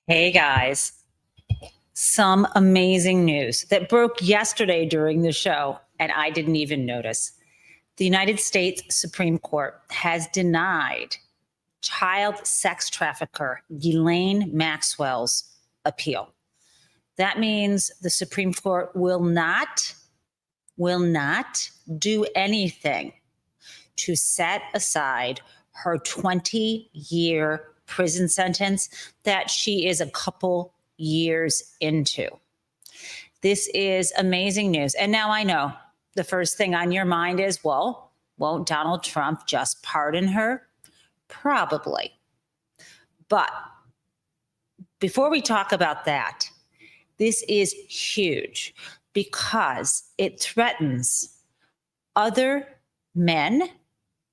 Hey guys, some amazing news that broke yesterday during the show, and I didn't even notice. The United States Supreme Court has denied child sex trafficker Ghislaine Maxwell's appeal. That means the Supreme Court will not do anything to set aside her 20-year prison sentence that she is a couple years into. This is amazing news. And now I know the first thing on your mind is, well, won't Donald Trump just pardon her? Probably. But before we talk about that, this is huge because it threatens other men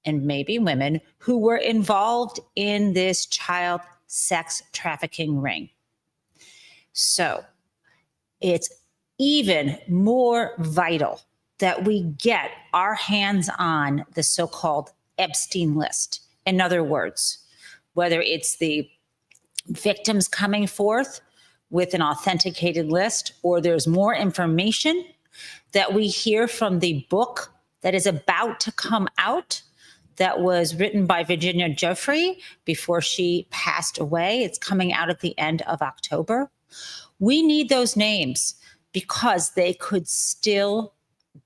and maybe women who were involved in this child sex trafficking ring. So it's even more vital that we get our hands on the so-called Epstein list. In other words, whether it's the victims coming forth with an authenticated list, or there's more information that we hear from the book that is about to come out that was written by Virginia Giuffre before she passed away. It's coming out at the end of October. We need those names because they could still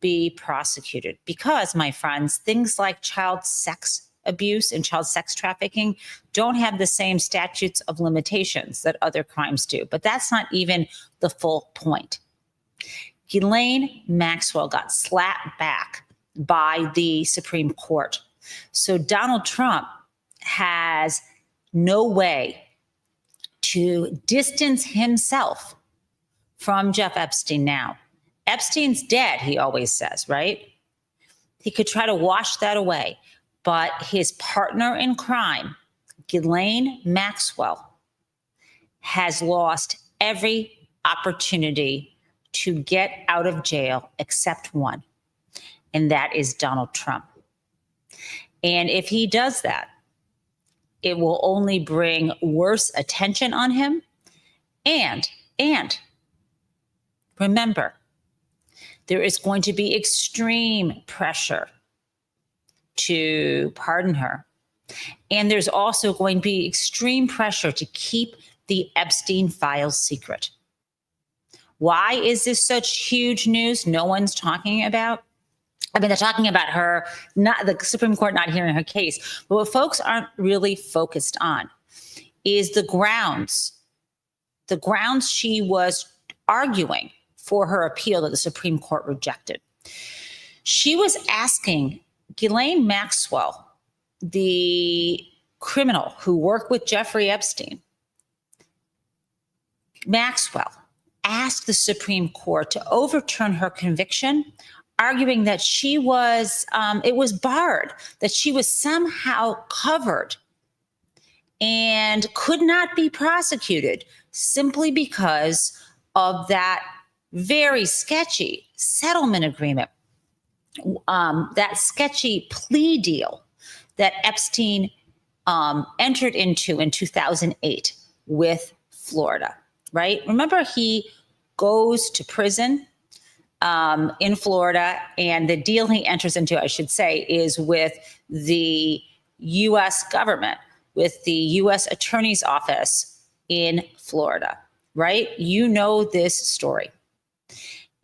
be prosecuted. Because, my friends, things like child sex abuse and child sex trafficking don't have the same statutes of limitations that other crimes do. But that's not even the full point. Ghislaine Maxwell got slapped back by the Supreme Court. So Donald Trump has no way to distance himself from Jeff Epstein now. Epstein's dead, he always says, right? He could try to wash that away. But his partner in crime, Ghislaine Maxwell, has lost every opportunity to get out of jail except one, and that is Donald Trump. And if he does that, it will only bring worse attention on him. And remember, there is going to be extreme pressure to pardon her. And there's also going to be extreme pressure to keep the Epstein files secret. Why is this such huge news no one's talking about? I mean, they're talking about her, not the Supreme Court not hearing her case. But what folks aren't really focused on is the grounds she was arguing for her appeal that the Supreme Court rejected. She was asking Ghislaine Maxwell, the criminal who worked with Jeffrey Epstein, Maxwell asked the Supreme Court to overturn her conviction, arguing that it was barred, that she was somehow covered and could not be prosecuted simply because of that very sketchy settlement agreement, that sketchy plea deal that Epstein entered into in 2008 with Florida, right? Remember, he goes to prison in Florida, and the deal he enters into, I should say, is with the U.S. government, with the U.S. Attorney's Office in Florida, right? You know this story.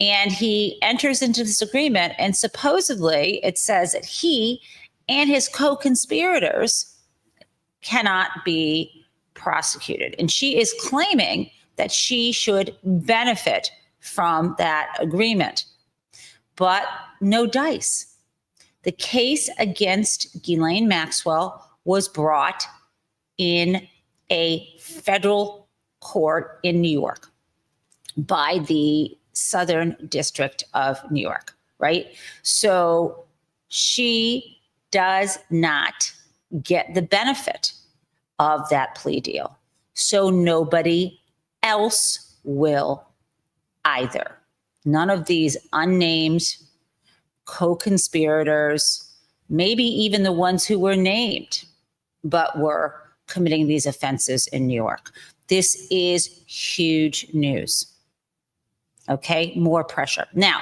And he enters into this agreement, and supposedly it says that he and his co-conspirators cannot be prosecuted. And she is claiming that she should benefit from that agreement. But no dice. The case against Ghislaine Maxwell was brought in a federal court in New York by the Southern District of New York, right? So she does not get the benefit of that plea deal. So nobody else will either. None of these unnamed co-conspirators, maybe even the ones who were named, but were committing these offenses in New York. This is huge news. Okay, more pressure. Now,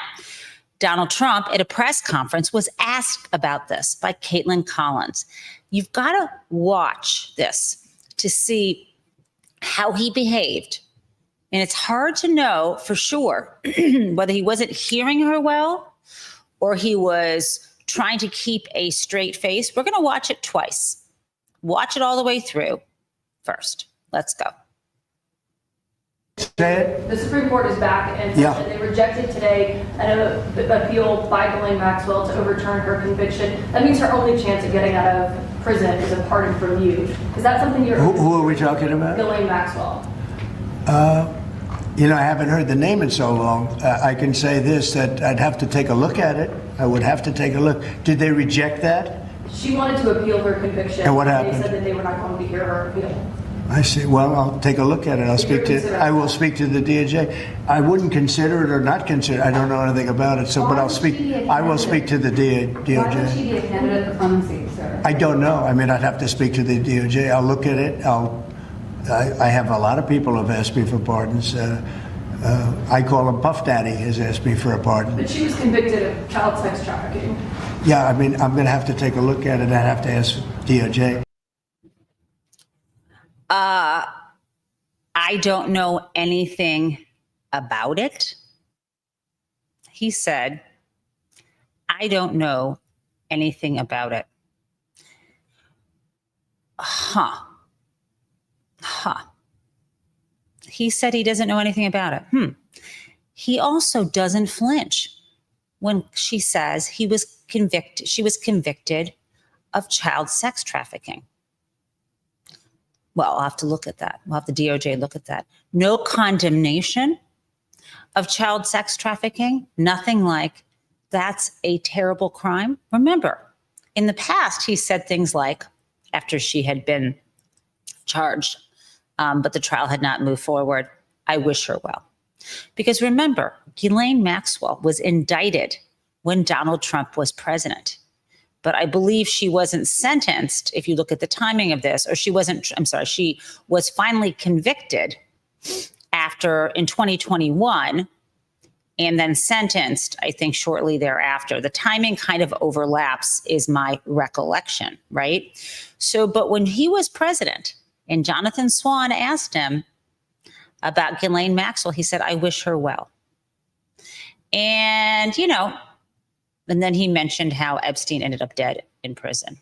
Donald Trump at a press conference was asked about this by Caitlin Collins. You've got to watch this to see how he behaved. And it's hard to know for sure whether he wasn't hearing her well or he was trying to keep a straight face. We're going to watch it twice. Watch it all the way through first. Let's go. The Supreme Court is back and they rejected today an appeal by Ghislaine Maxwell to overturn her conviction. That means her only chance of getting out of prison is a pardon from you. Is that something you're... Who are we talking about? Ghislaine Maxwell. You know, I haven't heard the name in so long. I can say this, that I'd have to take a look at it. I would have to take a look. Did they reject that? She wanted to appeal her conviction. And what happened? They said that they were not going to hear her appeal. I see. Well, I'll take a look at it. I will speak to the DOJ. I wouldn't consider it or not consider it. I don't know anything about it. So, but I'll speak. I will speak to the DOJ. Why would she be a candidate for clemency, sir? I don't know. I mean, I'd have to speak to the DOJ. I'll look at it. I have a lot of people who have asked me for pardons. I call him Puff Daddy has asked me for a pardon. But she was convicted of child sex trafficking. Yeah, I mean, I'm going to have to take a look at it. I have to ask DOJ. I don't know anything about it. He said, I don't know anything about it. He said he doesn't know anything about it. He also doesn't flinch when she says she was convicted of child sex trafficking. Well, I'll have to look at that. We'll have the DOJ look at that. No condemnation of child sex trafficking. Nothing like that's a terrible crime. Remember, in the past, he said things like, after she had been charged, but the trial had not moved forward, I wish her well. Because remember, Ghislaine Maxwell was indicted when Donald Trump was president. But I believe she wasn't sentenced, if you look at the timing of this, or she was finally convicted in 2021 and then sentenced, I think, shortly thereafter. The timing kind of overlaps is my recollection, right? So, but when he was president and Jonathan Swan asked him about Ghislaine Maxwell, he said, I wish her well. And, and then he mentioned how Epstein ended up dead in prison.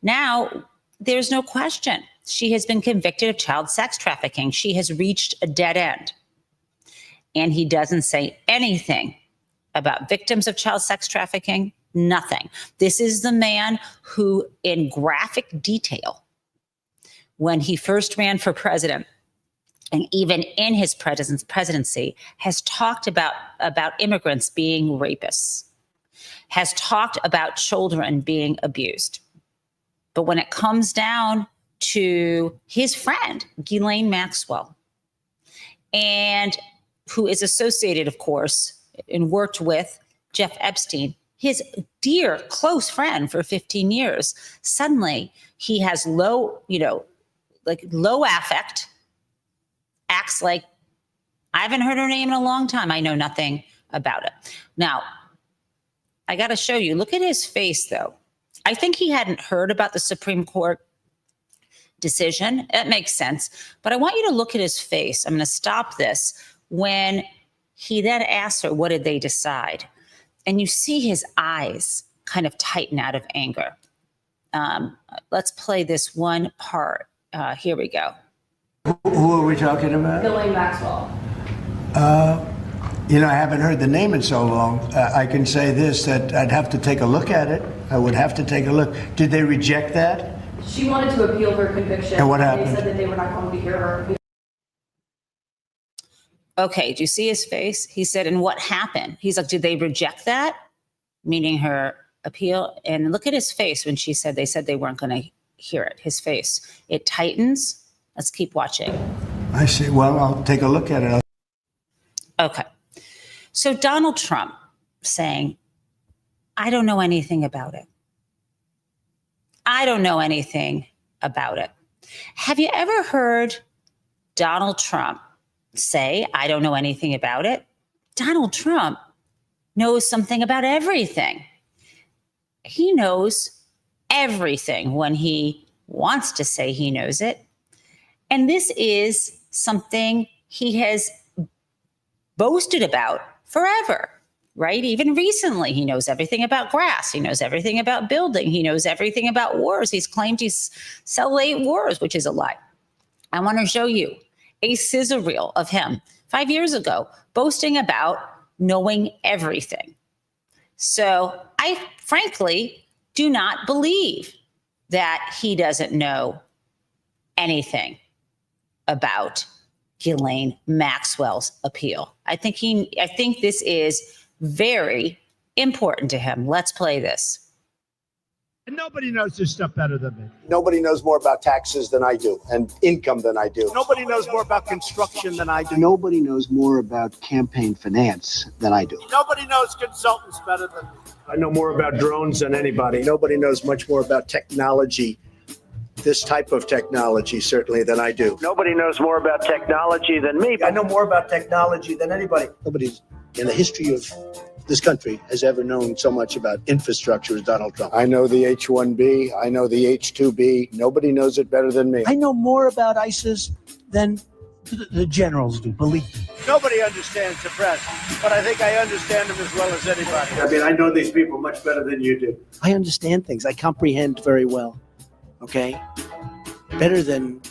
Now, there's no question. She has been convicted of child sex trafficking. She has reached a dead end. And he doesn't say anything about victims of child sex trafficking, nothing. This is the man who, in graphic detail, when he first ran for president, and even in his presidency, has talked about immigrants being rapists, has talked about children being abused. But when it comes down to his friend, Ghislaine Maxwell, and who is associated, of course, and worked with Jeff Epstein, his dear close friend for 15 years, suddenly he has low affect, acts like, I haven't heard her name in a long time. I know nothing about it. Now, I got to show you. Look at his face, though. I think he hadn't heard about the Supreme Court decision. That makes sense. But I want you to look at his face. I'm going to stop this. When he then asks her, what did they decide? And you see his eyes kind of tighten out of anger. Let's play this one part. Here we go. Who are we talking about? Ghislaine Maxwell. I haven't heard the name in so long. I can say this, that I'd have to take a look at it. I would have to take a look. Did they reject that? She wanted to appeal her conviction. And what happened? They said that they were not going to hear her appeal. Okay, do you see his face? He said, and what happened? He's like, did they reject that? Meaning her appeal. And look at his face when she said they weren't going to hear it. His face. It tightens. Let's keep watching. I see. Well, I'll take a look at it. Okay. So Donald Trump saying, I don't know anything about it. I don't know anything about it. Have you ever heard Donald Trump say, I don't know anything about it? Donald Trump knows something about everything. He knows everything when he wants to say he knows it. And this is something he has boasted about forever, right? Even recently, he knows everything about grass. He knows everything about building. He knows everything about wars. He's claimed he's settled 8 wars, which is a lie. I want to show you a scissor reel of him 5 years ago boasting about knowing everything. So I frankly do not believe that he doesn't know anything about Ghislaine Maxwell's appeal. I think this is very important to him. Let's play this. And nobody knows this stuff better than me. Nobody knows more about taxes than I do and income than I do. Nobody knows more about construction than I do. Nobody knows more about campaign finance than I do. Nobody knows consultants better than me. I know more about drones than anybody. Nobody knows much more about technology, this type of technology, certainly, than I do. Nobody knows more about technology than me. I know more about technology than anybody. Nobody in the history of this country has ever known so much about infrastructure as Donald Trump. I know the H-1B. I know the H-2B. Nobody knows it better than me. I know more about ISIS than the generals do, believe me. Nobody understands the press, but I think I understand them as well as anybody. I mean, I know these people much better than you do. I understand things. I comprehend very well. Okay? Better than,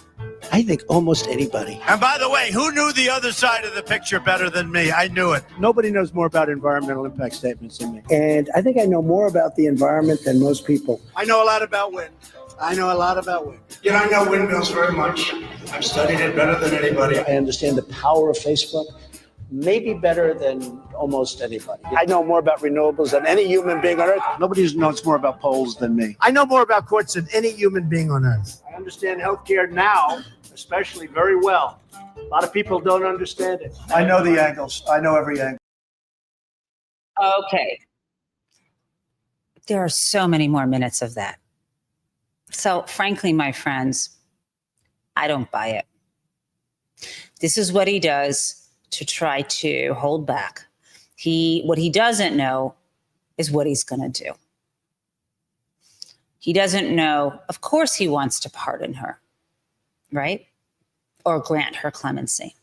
I think, almost anybody. And by the way, who knew the other side of the picture better than me? I knew it. Nobody knows more about environmental impact statements than me. And I think I know more about the environment than most people. I know a lot about wind. I know a lot about wind. You know, I know windmills very much. I've studied it better than anybody. I understand the power of Facebook, maybe better than almost anybody. I know more about renewables than any human being on earth. Nobody knows more about polls than me. I know more about courts than any human being on earth. I understand healthcare now, especially very well. A lot of people don't understand it. I know the angles. I know every angle. Okay. There are so many more minutes of that. So frankly, my friends, I don't buy it. This is what he does to try to hold back. What he doesn't know is what he's going to do. He doesn't know, of course he wants to pardon her, right? Or grant her clemency.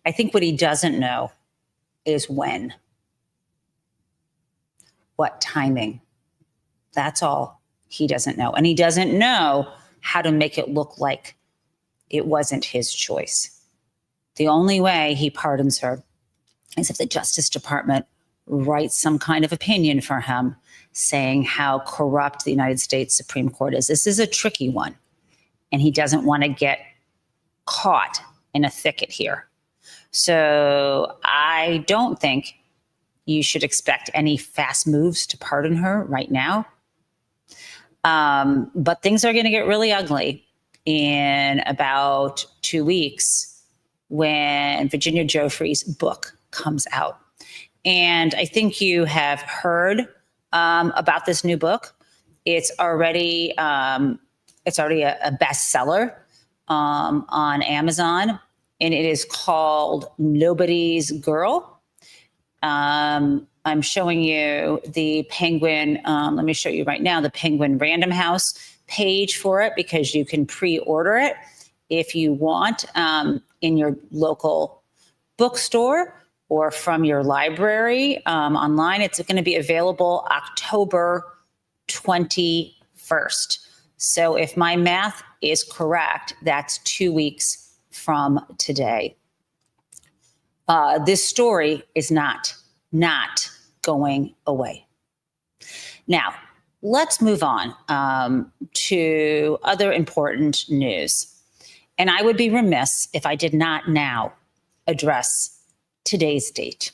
I think what he doesn't know is when. What timing. That's all he doesn't know. And he doesn't know how to make it look like it wasn't his choice. The only way he pardons her is if the Justice Department writes some kind of opinion for him saying how corrupt the United States Supreme Court is. This is a tricky one, and he doesn't want to get caught in a thicket here. So I don't think you should expect any fast moves to pardon her right now. But things are going to get really ugly in about 2 weeks when Virginia Giuffre's book comes out. And I think you have heard about this new book. It's already a bestseller on Amazon, and it is called Nobody's Girl. I'm showing you the Penguin. Let me show you right now the Penguin Random House page for it, because you can pre-order it if you want in your local bookstore or from your library online. It's going to be available October 21st. So if my math is correct, that's 2 weeks from today. This story is not going away. Now, let's move on to other important news. And I would be remiss if I did not now address today's date.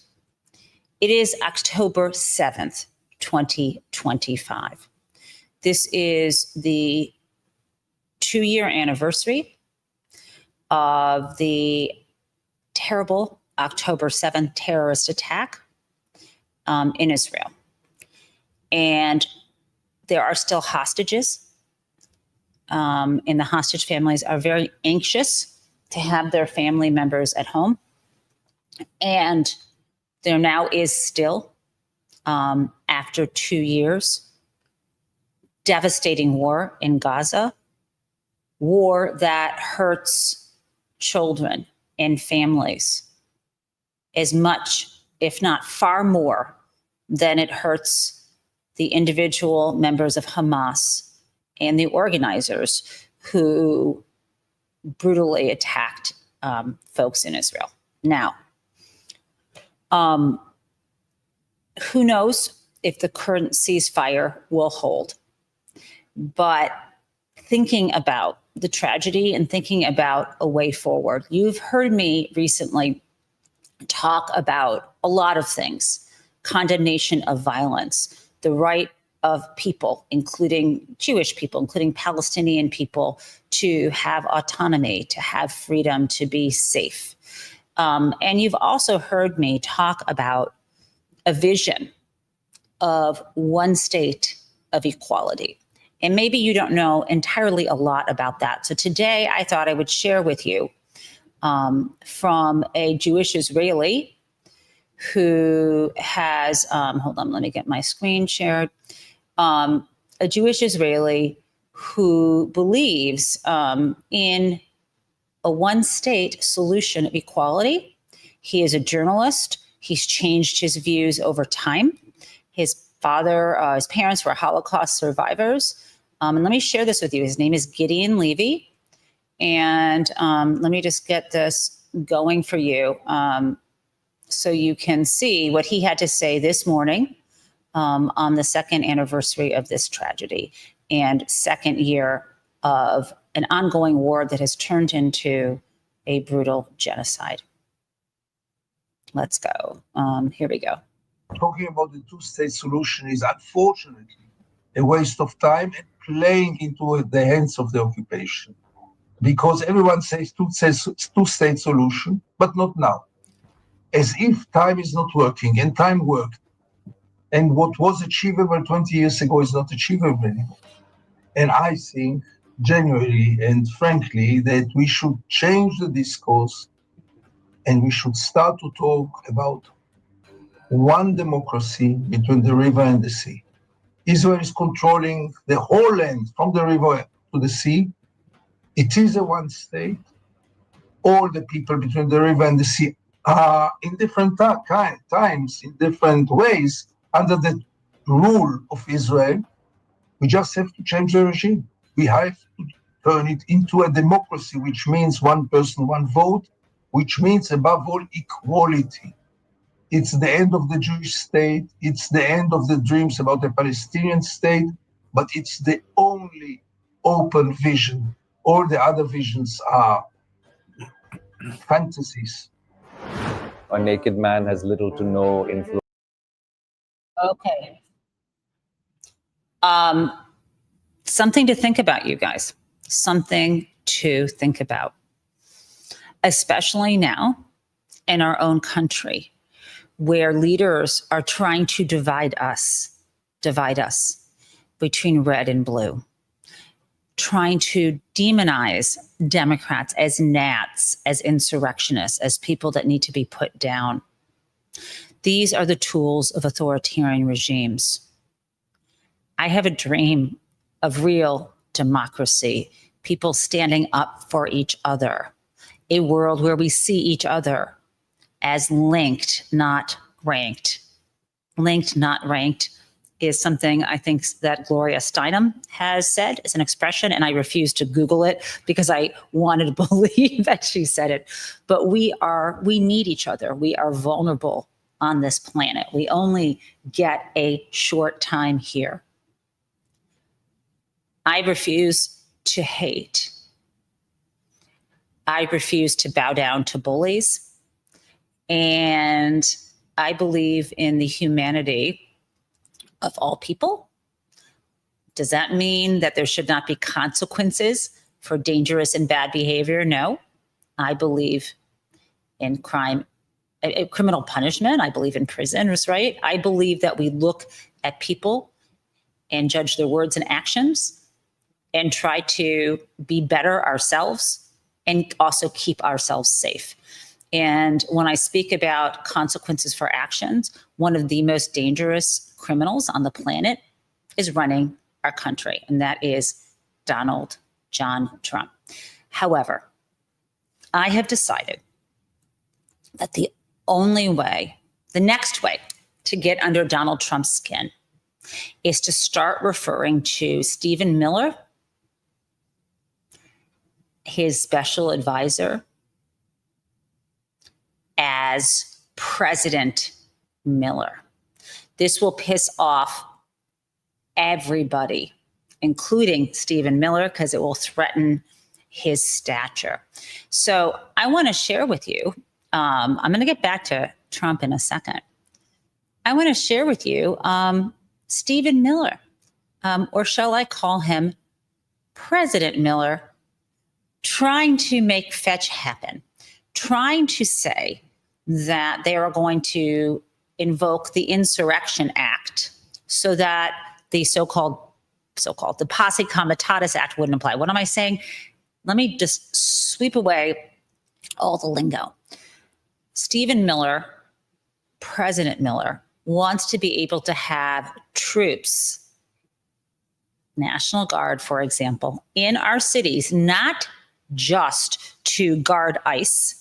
It is October 7th, 2025. This is the 2-year anniversary of the terrible October 7th terrorist attack in Israel. And there are still hostages and the hostage families are very anxious to have their family members at home. And there now is still, after 2 years, devastating war in Gaza, war that hurts children and families as much, if not far more, than it hurts the individual members of Hamas and the organizers who brutally attacked folks in Israel. Now, who knows if the current ceasefire will hold? But thinking about the tragedy and thinking about a way forward, you've heard me recently talk about a lot of things: condemnation of violence, the right of people, including Jewish people, including Palestinian people, to have autonomy, to have freedom, to be safe. And you've also heard me talk about a vision of one state of equality. And maybe you don't know entirely a lot about that. So today I thought I would share with you from a Jewish Israeli who has, hold on, let me get my screen shared. A Jewish Israeli who believes in a one-state solution of equality. He is a journalist. He's changed his views over time. His parents were Holocaust survivors. And let me share this with you. His name is Gideon Levy. And let me just get this going for you so you can see what he had to say this morning on the second anniversary of this tragedy and second year of an ongoing war that has turned into a brutal genocide. Let's go. Here we go. Talking about the two-state solution is unfortunately a waste of time and playing into the hands of the occupation. Because everyone says two-state solution, but not now. As if time is not working, and time worked. And what was achievable 20 years ago is not achievable anymore. And I think, genuinely and frankly, that we should change the discourse and we should start to talk about one democracy between the river and the sea. Israel is controlling the whole land from the river to the sea. It is a one state. All the people between the river and the sea are in different times, in different ways, under the rule of Israel. We just have to change the regime. We have to turn it into a democracy, which means one person, one vote, which means above all equality. It's the end of the Jewish state. It's the end of the dreams about the Palestinian state, but it's the only open vision. All the other visions are fantasies. A naked man has little to no influence. Okay. Something to think about, you guys. Something to think about, especially now in our own country, where leaders are trying to divide us between red and blue, trying to demonize Democrats as gnats, as insurrectionists, as people that need to be put down. These are the tools of authoritarian regimes. I have a dream of real democracy, people standing up for each other, a world where we see each other as linked, not ranked. Linked, not ranked is something I think that Gloria Steinem has said as an expression, and I refuse to Google it because I wanted to believe that she said it. But we need each other. We are vulnerable on this planet. We only get a short time here. I refuse to hate. I refuse to bow down to bullies. And I believe in the humanity of all people. Does that mean that there should not be consequences for dangerous and bad behavior? No. I believe in criminal punishment. I believe in prisons, right? I believe that we look at people and judge their words and actions and try to be better ourselves and also keep ourselves safe. And when I speak about consequences for actions, one of the most dangerous criminals on the planet is running our country, and that is Donald John Trump. However, I have decided that the next way to get under Donald Trump's skin is to start referring to Stephen Miller, his special advisor, as President Miller. This will piss off everybody, including Stephen Miller, because it will threaten his stature. So I want to share with you, I'm going to get back to Trump in a second. I want to share with you Stephen Miller, or shall I call him President Miller, trying to make fetch happen, trying to say that they are going to invoke the Insurrection Act so that the so-called the Posse Comitatus Act wouldn't apply. What am I saying? Let me just sweep away all the lingo. Stephen Miller, President Miller, wants to be able to have troops, National Guard, for example, in our cities, not just to guard ICE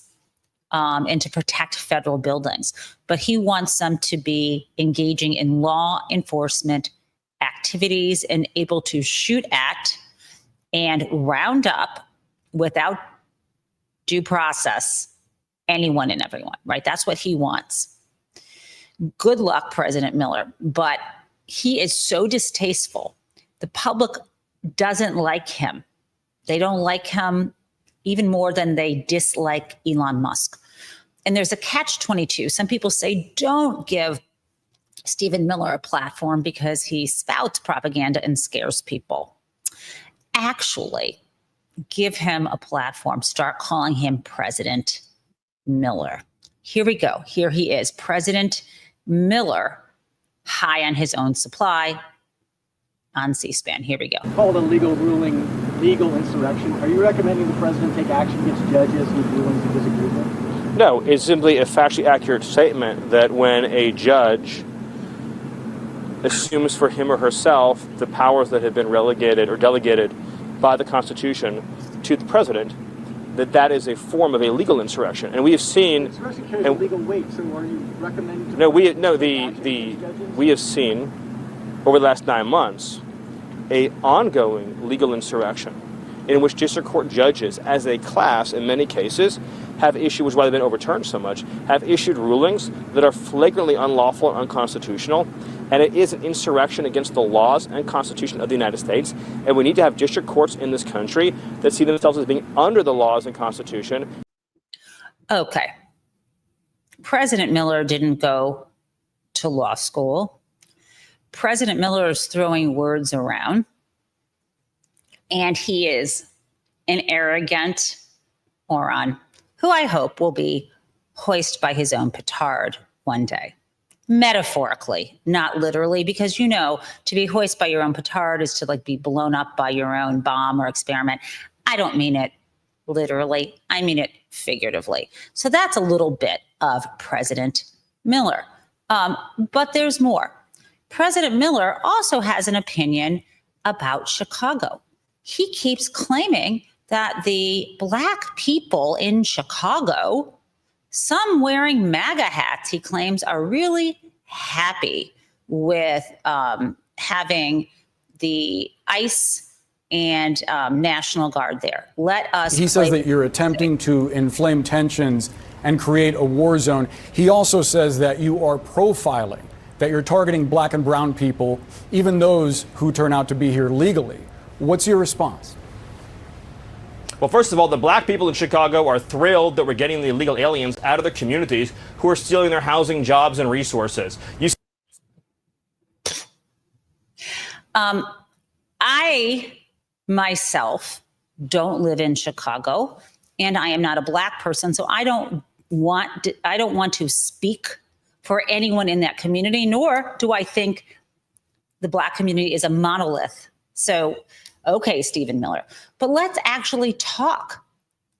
and to protect federal buildings, but he wants them to be engaging in law enforcement activities and able to shoot at and round up without due process anyone and everyone, right? That's what he wants. Good luck, President Miller, but he is so distasteful. The public doesn't like him. They don't like him even more than they dislike Elon Musk. And there's a catch-22. Some people say, don't give Stephen Miller a platform because he spouts propaganda and scares people. Actually, give him a platform. Start calling him President Miller. Here we go. Here he is, President Miller, high on his own supply on C-SPAN. Here we go. Called a legal ruling, legal insurrection. Are you recommending the president take action against judges whose rulings you disagree with? No, it's simply a factually accurate statement that when a judge assumes for him or herself the powers that have been relegated or delegated by the Constitution to the president, that is a form of a legal insurrection. And we have seen... Insurrection carries legal weight, so are you recommending... We have seen over the last 9 months a ongoing legal insurrection in which district court judges, as a class, in many cases, have issued, which is why they've been overturned so much, have issued rulings that are flagrantly unlawful and unconstitutional. And it is an insurrection against the laws and Constitution of the United States. And we need to have district courts in this country that see themselves as being under the laws and Constitution. Okay. President Miller didn't go to law school. President Miller is throwing words around. And he is an arrogant moron who I hope will be hoisted by his own petard one day. Metaphorically, not literally, because, you know, to be hoisted by your own petard is to like be blown up by your own bomb or experiment. I don't mean it literally. I mean it figuratively. So that's a little bit of President Miller. But there's more. President Miller also has an opinion about Chicago. He keeps claiming that the Black people in Chicago, some wearing MAGA hats, he claims, are really happy with having the ICE and National Guard there. Let us. He says that you're attempting to inflame tensions and create a war zone. He also says that you are profiling, that you're targeting Black and brown people, even those who turn out to be here legally. What's your response? Well, first of all, the Black people in Chicago are thrilled that we're getting the illegal aliens out of their communities who are stealing their housing, jobs, and resources. I myself don't live in Chicago, and I am not a Black person, so I don't want to speak for anyone in that community, nor do I think the Black community is a monolith. So Okay, Stephen Miller. But let's actually talk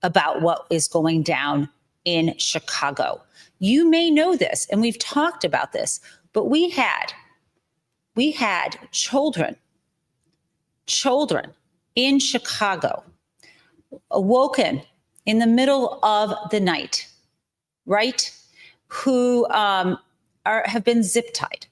about what is going down in Chicago. You may know this, and we've talked about this, but we had children in Chicago awoken in the middle of the night, right? Who have been zip tied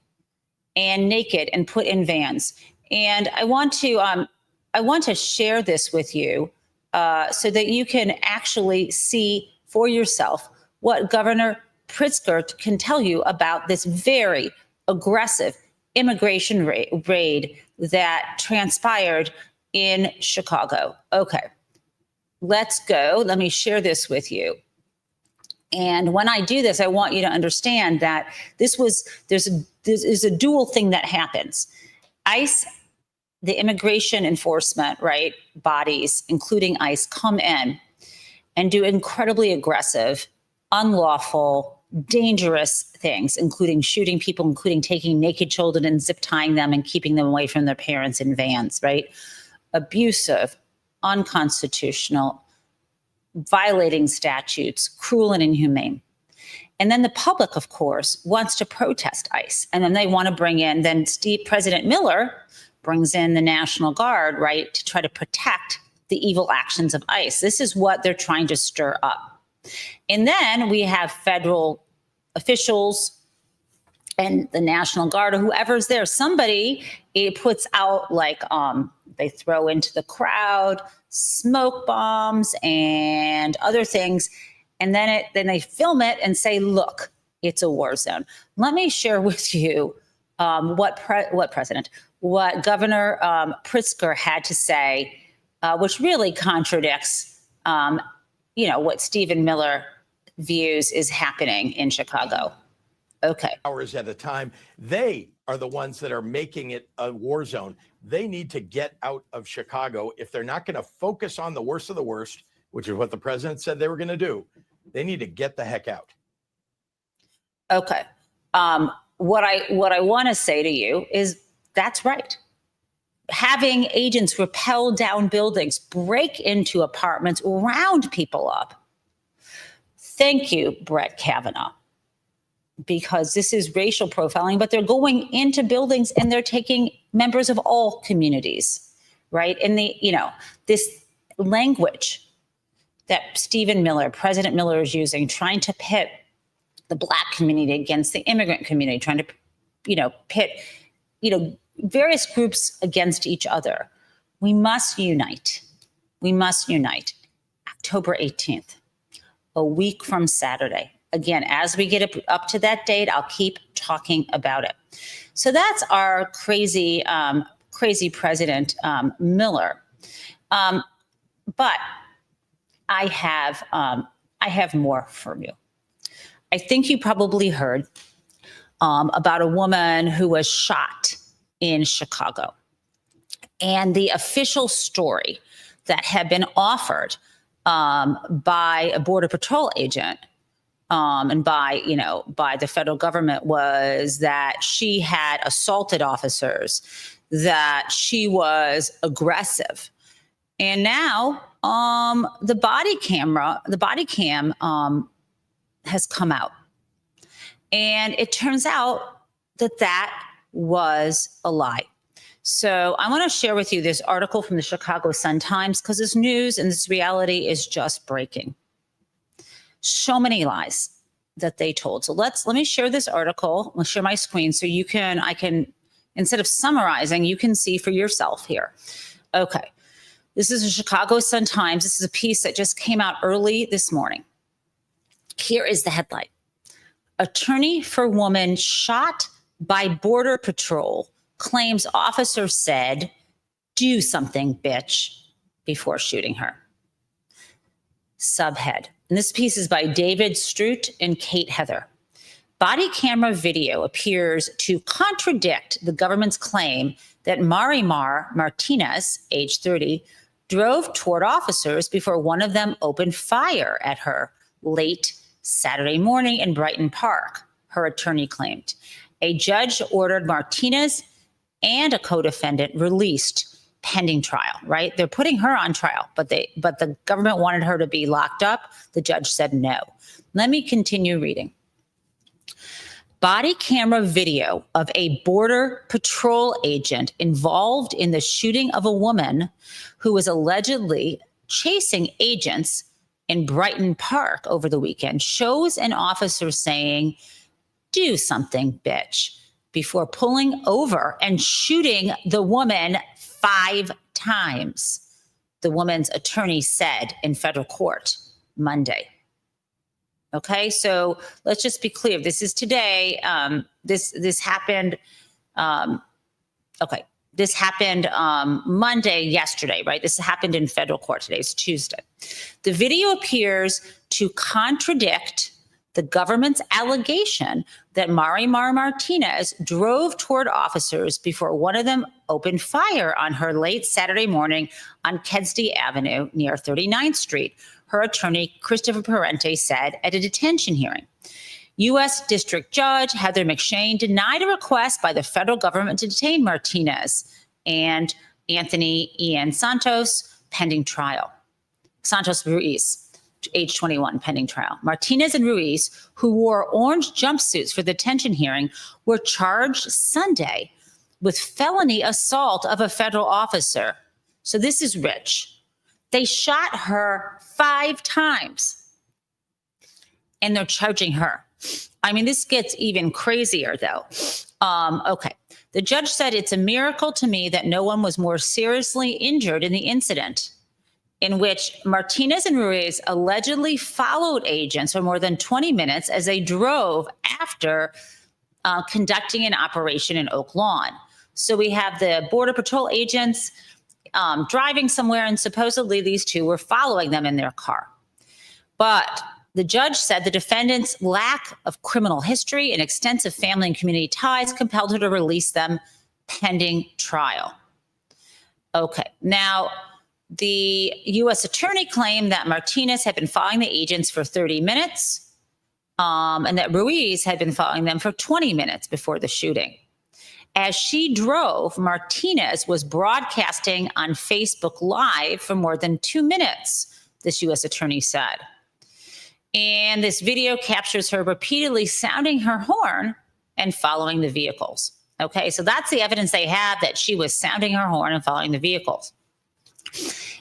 and naked and put in vans. And I want to share this with you so that you can actually see for yourself what Governor Pritzker can tell you about this very aggressive immigration raid that transpired in Chicago. Okay, let's go. Let me share this with you. And when I do this, I want you to understand that there's a dual thing that happens. ICE, the immigration enforcement, right, bodies, including ICE, come in and do incredibly aggressive, unlawful, dangerous things, including shooting people, including taking naked children and zip tying them and keeping them away from their parents in vans, right? Abusive, unconstitutional, violating statutes, cruel and inhumane. And then the public, of course, wants to protest ICE. And then they want to bring in, President Miller brings in the National Guard, right, to try to protect the evil actions of ICE. This is what they're trying to stir up. And then we have federal officials and the National Guard or whoever's there. Somebody puts out they throw into the crowd smoke bombs and other things. And then they film it and say, look, it's a war zone. Let me share with you what Governor Pritzker had to say, which really contradicts, what Stephen Miller views is happening in Chicago. Okay. Hours at a time. They are the ones that are making it a war zone. They need to get out of Chicago. If they're not going to focus on the worst of the worst, which is what the president said they were going to do, they need to get the heck out. Okay. What I want to say to you is that's right. Having agents rappel down buildings, break into apartments, round people up. Thank you, Brett Kavanaugh, because this is racial profiling, but they're going into buildings and they're taking members of all communities, right? And this language that President Miller is using, trying to pit the Black community against the immigrant community, trying to, pit, various groups against each other. We must unite. We must unite. October 18th, a week from Saturday. Again, as we get up to that date, I'll keep talking about it. So that's our crazy President Miller. But I have more for you. I think you probably heard about a woman who was shot in Chicago. And the official story that had been offered by a Border Patrol agent and by the federal government was that she had assaulted officers, that she was aggressive. And now the body cam has come out. And it turns out that was a lie. So I want to share with you this article from the Chicago Sun-Times because this news and this reality is just breaking. So many lies that they told. So let me share this article. I'll share my screen so I can, instead of summarizing, you can see for yourself here. Okay. This is the Chicago Sun-Times. This is a piece that just came out early this morning. Here is the headline. Attorney for woman shot by Border Patrol claims officer said, "Do something, bitch," before shooting her. Subhead. And this piece is by David Strout and Kate Heather. Body camera video appears to contradict the government's claim that Marimar Martinez, age 30, drove toward officers before one of them opened fire at her late Saturday morning in Brighton Park, her attorney claimed. A judge ordered Martinez and a co-defendant released pending trial, right? They're putting her on trial, but the government wanted her to be locked up. The judge said no. Let me continue reading. Body camera video of a Border Patrol agent involved in the shooting of a woman who was allegedly chasing agents in Brighton Park over the weekend shows an officer saying, "Do something, bitch," before pulling over and shooting the woman 5 times, the woman's attorney said in federal court Monday. Okay, so let's just be clear. This is today. This happened. This happened Monday, yesterday, right? This happened in federal court. Today's Tuesday. The video appears to contradict the government's allegation that Marimar Martinez drove toward officers before one of them opened fire on her late Saturday morning on Kedsey Avenue near 39th Street, her attorney, Christopher Parente, said at a detention hearing. U.S. District Judge Heather McShane denied a request by the federal government to detain Martinez and Anthony Ian Santos pending trial. Santos Ruiz, age 21, pending trial. Martinez and Ruiz, who wore orange jumpsuits for the detention hearing, were charged Sunday with felony assault of a federal officer. So this is rich. They shot her 5 times, and they're charging her. I mean, this gets even crazier, though. Okay. The judge said, "It's a miracle to me that no one was more seriously injured in the incident in which Martinez and Ruiz allegedly followed agents for more than 20 minutes as they drove after conducting an operation in Oak Lawn." So we have the Border Patrol agents driving somewhere, and supposedly these two were following them in their car. But the judge said the defendant's lack of criminal history and extensive family and community ties compelled her to release them pending trial. Okay, now the U.S. attorney claimed that Martinez had been following the agents for 30 minutes and that Ruiz had been following them for 20 minutes before the shooting. As she drove, Martinez was broadcasting on Facebook Live for more than 2 minutes, this U.S. attorney said. And this video captures her repeatedly sounding her horn and following the vehicles. Okay, so that's the evidence they have, that she was sounding her horn and following the vehicles.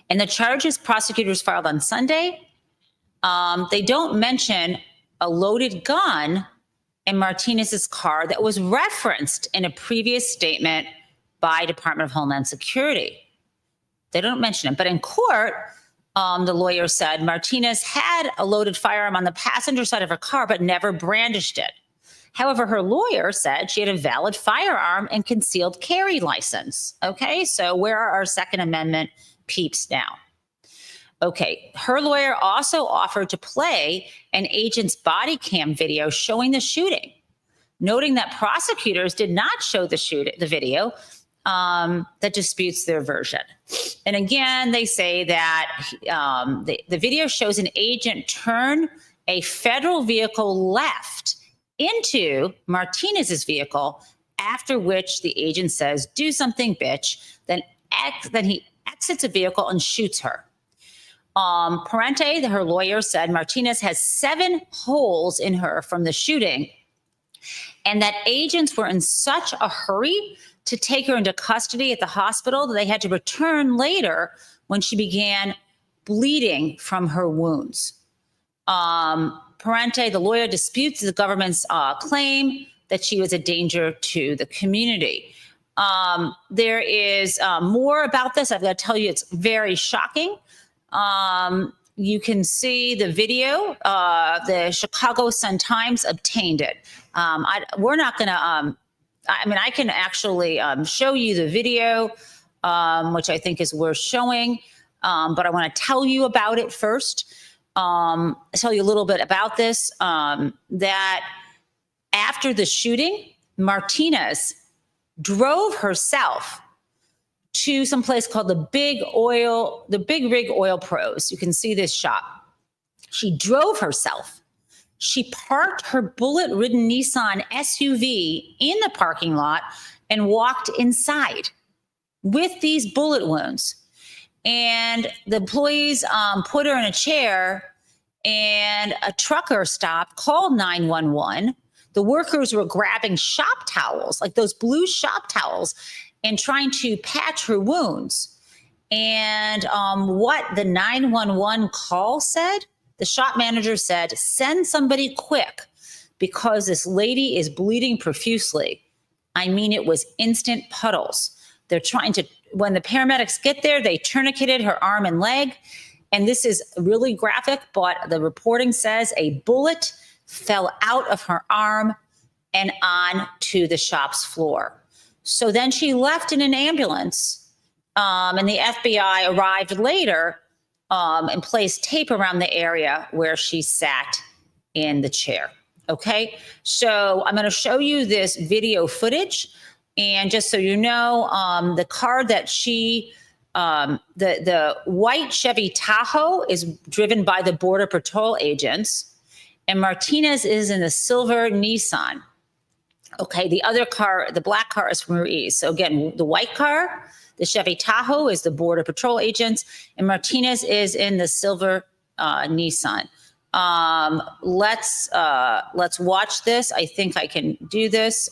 And the charges prosecutors filed on Sunday, they don't mention a loaded gun in Martinez's car that was referenced in a previous statement by Department of Homeland Security. They don't mention it, but in court, the lawyer said Martinez had a loaded firearm on the passenger side of her car, but never brandished it. However, her lawyer said she had a valid firearm and concealed carry license. Okay, so where are our Second Amendment peeps now? Okay, her lawyer also offered to play an agent's body cam video showing the shooting, noting that prosecutors did not show the video that disputes their version. And again, they say that the video shows an agent turn a federal vehicle left into Martinez's vehicle, after which the agent says, "Do something, bitch." Then he exits a vehicle and shoots her. Parente, her lawyer, said Martinez has 7 holes in her from the shooting, and that agents were in such a hurry to take her into custody at the hospital that they had to return later when she began bleeding from her wounds. Parente, the lawyer, disputes the government's claim that she was a danger to the community. There is more about this. I've got to tell you, it's very shocking. You can see the video. The Chicago Sun-Times obtained it. We're not going to, I can actually show you the video, which I think is worth showing. But I want to tell you about it first. Tell you a little bit about this, that after the shooting, Martinez drove herself to some place called the Big Rig Oil Pros. You can see this shot. She drove herself. She parked her bullet-ridden Nissan SUV in the parking lot and walked inside. with these bullet wounds. And the employees put her in a chair, and a trucker stopped, called 911. The workers were grabbing shop towels, like those blue shop towels, and trying to patch her wounds. And what the 911 call said, the shop manager said, send somebody quick because this lady is bleeding profusely. I mean, it was instant puddles. They're trying to, when the paramedics get there, they tourniqueted her arm and leg. And this is really graphic, but the reporting says a bullet fell out of her arm and on to the shop's floor. So then she left in an ambulance, and the FBI arrived later and placed tape around the area where she sat in the chair. Okay, so I'm going to show you this video footage. And just so you know, the car that she, the white Chevy Tahoe is driven by the Border Patrol agents, and Martinez is in a silver Nissan. Okay, the other car, the black car, is from Ruiz. So again, the white car, the Chevy Tahoe, is the Border Patrol agents, and Martinez is in the silver Nissan. Let's watch this. I think I can do this.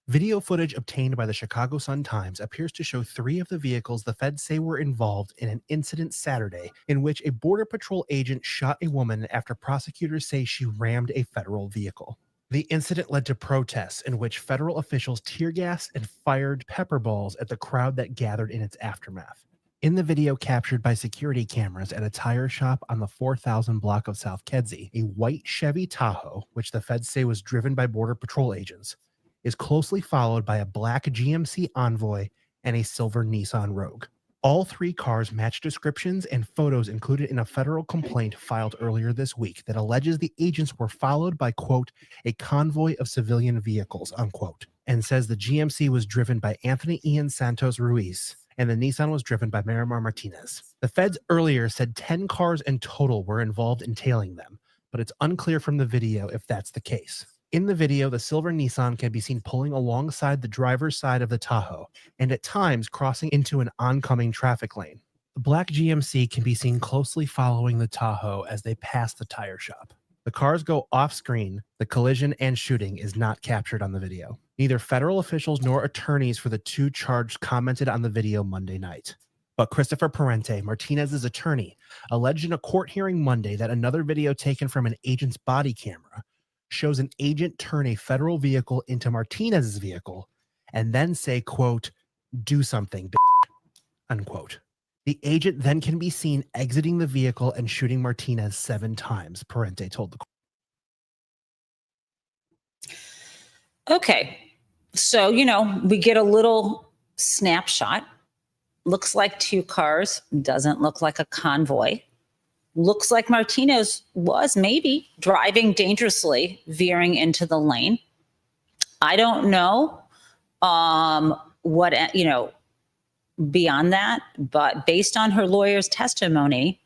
Video footage obtained by the Chicago Sun-Times appears to show 3 of the vehicles the feds say were involved in an incident Saturday in which a Border Patrol agent shot a woman after prosecutors say she rammed a federal vehicle. The incident led to protests in which federal officials tear gassed and fired pepper balls at the crowd that gathered in its aftermath. In the video captured by security cameras at a tire shop on the 4000 block of South Kedzie, a white Chevy Tahoe, which the feds say was driven by Border Patrol agents, is closely followed by a black GMC Envoy and a silver Nissan Rogue. All 3 cars match descriptions and photos included in a federal complaint filed earlier this week that alleges the agents were followed by, quote, a convoy of civilian vehicles, unquote, and says the GMC was driven by Anthony Ian Santos Ruiz and the Nissan was driven by Miramar Martinez. The feds earlier said 10 cars in total were involved in tailing them, but it's unclear from the video if that's the case. In the video, the silver Nissan can be seen pulling alongside the driver's side of the Tahoe, and at times crossing into an oncoming traffic lane. The black GMC can be seen closely following the Tahoe as they pass the tire shop. The cars go off-screen. The collision and shooting is not captured on the video. Neither federal officials nor attorneys for the 2 charged commented on the video Monday night. But Christopher Parente, Martinez's attorney, alleged in a court hearing Monday that another video taken from an agent's body camera shows an agent turn a federal vehicle into Martinez's vehicle and then say, quote, do something, bitch, unquote. The agent then can be seen exiting the vehicle and shooting Martinez 7 times, Parente told the court. Okay, so, you know, we get a little snapshot. Looks like 2 cars, doesn't look like a convoy. Looks like Martinez was maybe driving dangerously, veering into the lane. I don't know what, you know, beyond that, but based on her lawyer's testimony,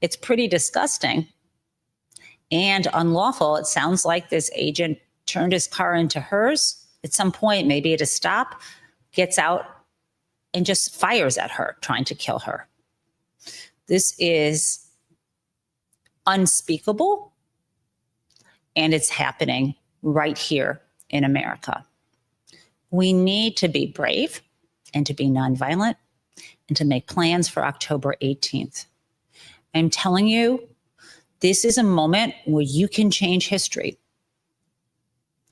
it's pretty disgusting and unlawful. It sounds like this agent turned his car into hers at some point, maybe at a stop, gets out and just fires at her, trying to kill her. This is unspeakable, and it's happening right here in America. We need to be brave and to be nonviolent and to make plans for October 18th. I'm telling you, this is a moment where you can change history.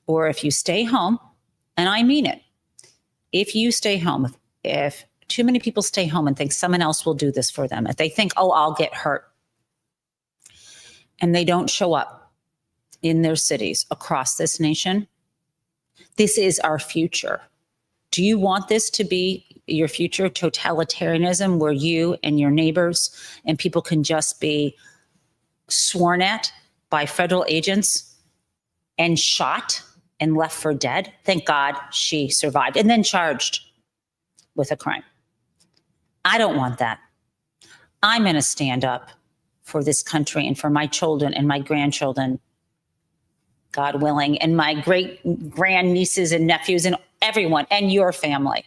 Or if you stay home, and I mean it, if you stay home, if too many people stay home and think someone else will do this for them, if they think, oh, I'll get hurt, and they don't show up in their cities across this nation, this is our future. Do you want this to be your future, totalitarianism, where you and your neighbors and people can just be sworn at by federal agents and shot and left for dead? Thank God she survived and then charged with a crime. I don't want that. I'm going to stand up for this country and for my children and my grandchildren, God willing, and my great grandnieces and nephews and everyone and your family.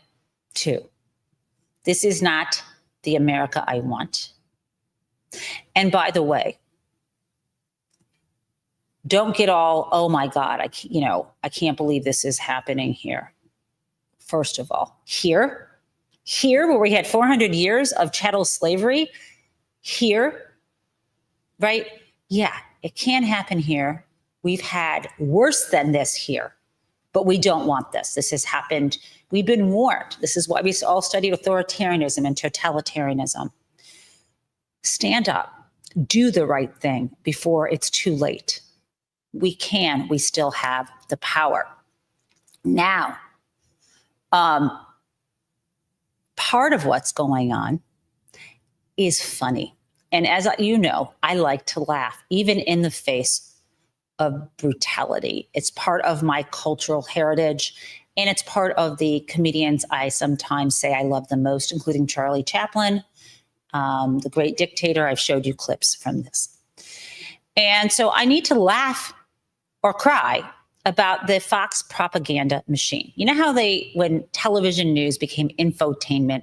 Two, this is not the America I want. And by the way, don't get all, oh my God, I can't believe this is happening here. First of all, here where we had 400 years of chattel slavery, here, right? Yeah, it can happen here. We've had worse than this here, but we don't want this. This has happened. We've been warned. This is why we all studied authoritarianism and totalitarianism. Stand up, do the right thing before it's too late. We still have the power. Now, part of what's going on is funny. And as you know, I like to laugh, even in the face of brutality. It's part of my cultural heritage, and it's part of the comedians I sometimes say I love the most, including Charlie Chaplin, the great dictator. I've showed you clips from this. And so I need to laugh or cry about the Fox propaganda machine. You know how when television news became infotainment,